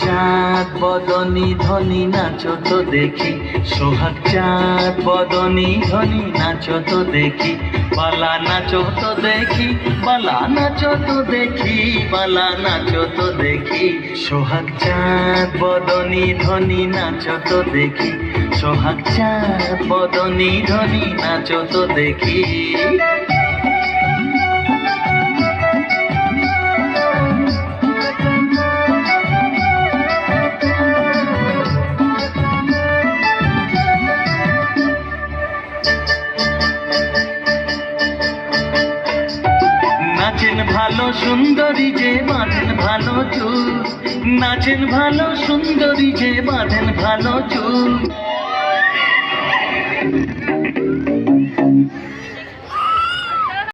চাঁদ বদনি ধনি নাচো তো দেখি, সোহাগ চাঁদ বদনি ধনি নাচো তো দেখি, বালা নাচো তো দেখি, বালা নাচো তো দেখি, বালা নাচো তো দেখি। সোহাগ চাঁদ বদনি ধনি নাচো তো দেখি, সোহাগ চাঁদ বদনি ধনি নাচো তো দেখি। নাচেন ভালো সুন্দরী যে বাঁধেন ভালো চুল, নাচেন ভালো সুন্দরী যে বাঁধেন ভালো চুল।